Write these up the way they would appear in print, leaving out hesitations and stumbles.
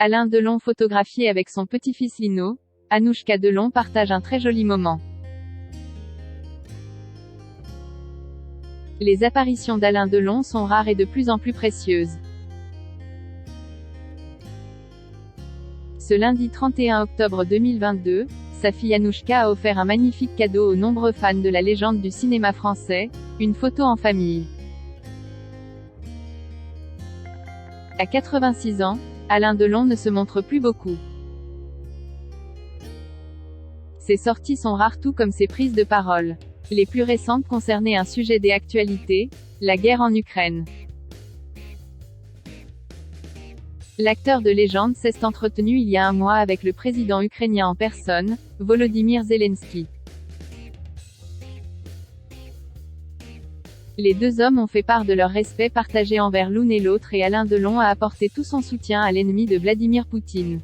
Alain Delon photographié avec son petit-fils Lino, Anouchka Delon partage un très joli moment. Les apparitions d'Alain Delon sont rares et de plus en plus précieuses. Ce lundi 31 octobre 2022, sa fille Anouchka a offert un magnifique cadeau aux nombreux fans de la légende du cinéma français, une photo en famille. À 86 ans, Alain Delon ne se montre plus beaucoup. Ses sorties sont rares tout comme ses prises de parole. Les plus récentes concernaient un sujet d'actualité, la guerre en Ukraine. L'acteur de légende s'est entretenu il y a un mois avec le président ukrainien en personne, Volodymyr Zelensky. Les deux hommes ont fait part de leur respect partagé envers l'un et l'autre et Alain Delon a apporté tout son soutien à l'ennemi de Vladimir Poutine.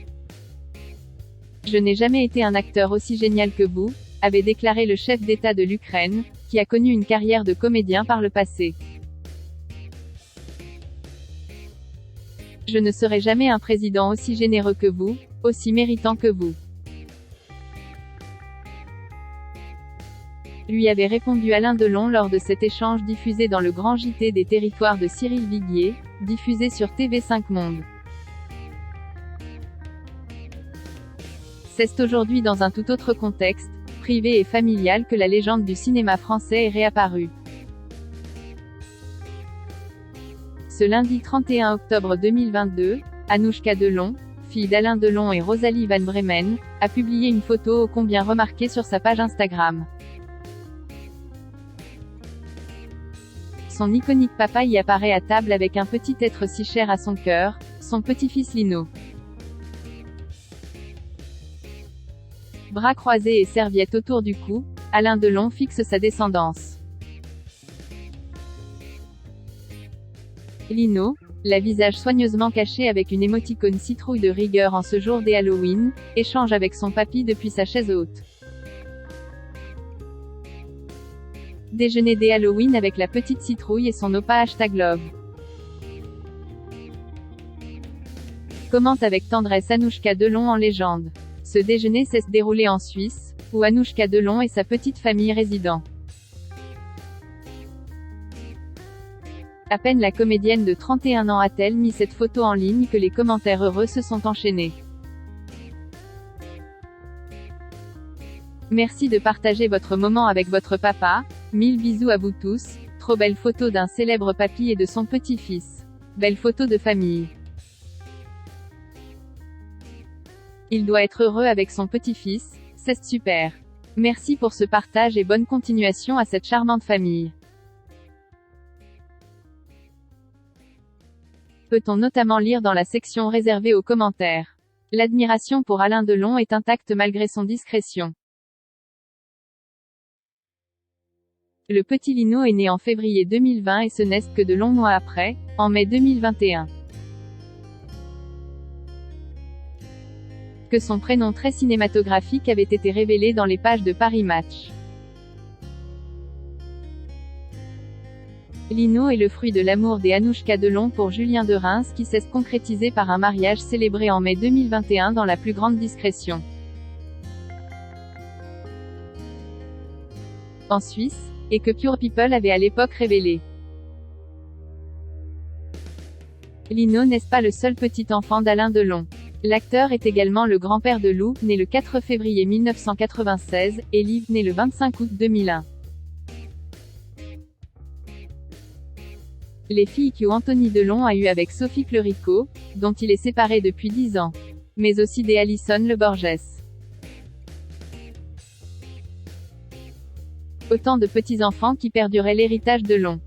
« Je n'ai jamais été un acteur aussi génial que vous », avait déclaré le chef d'État de l'Ukraine, qui a connu une carrière de comédien par le passé. « Je ne serai jamais un président aussi généreux que vous, aussi méritant que vous. » lui avait répondu Alain Delon lors de cet échange diffusé dans le Grand JT des Territoires de Cyril Viguier, diffusé sur TV5 Monde. C'est aujourd'hui dans un tout autre contexte, privé et familial que la légende du cinéma français est réapparue. Ce lundi 31 octobre 2022, Anouchka Delon, fille d'Alain Delon et Rosalie Van Bremen, a publié une photo ô combien remarquée sur sa page Instagram. Son iconique papa y apparaît à table avec un petit être si cher à son cœur, son petit-fils Lino. Bras croisés et serviette autour du cou, Alain Delon fixe sa descendance. Lino, la visage soigneusement caché avec une émoticône citrouille de rigueur en ce jour des Halloween, échange avec son papy depuis sa chaise haute. Déjeuner des Halloween avec la petite citrouille et son oppa #love. Commente avec tendresse Anouchka Delon en légende. Ce déjeuner s'est déroulé en Suisse, où Anouchka Delon et sa petite famille résident. À peine la comédienne de 31 ans a-t-elle mis cette photo en ligne que les commentaires heureux se sont enchaînés. Merci de partager votre moment avec votre papa, 1000 bisous à vous tous, trop belle photo d'un célèbre papy et de son petit-fils. Belle photo de famille. Il doit être heureux avec son petit-fils, c'est super. Merci pour ce partage et bonne continuation à cette charmante famille. Peut-on notamment lire dans la section réservée aux commentaires. L'admiration pour Alain Delon est intacte malgré son discrétion. Le petit Lino est né en février 2020 et ce n'est que de longs mois après, en mai 2021. Que son prénom très cinématographique avait été révélé dans les pages de Paris Match. Lino est le fruit de l'amour des Anouchka Delon pour Julien de Reims qui s'est concrétisé par un mariage célébré en mai 2021 dans la plus grande discrétion. En Suisse, et que Pure People avait à l'époque révélé. Lino n'est pas le seul petit enfant d'Alain Delon. L'acteur est également le grand-père de Lou, né le 4 février 1996, et Liv, né le 25 août 2001. Les filles qu'Anthony Delon a eues avec Sophie Clerico, dont il est séparé depuis 10 ans. Mais aussi des Alison Le Borges. Autant de petits-enfants qui perduraient l'héritage Delon.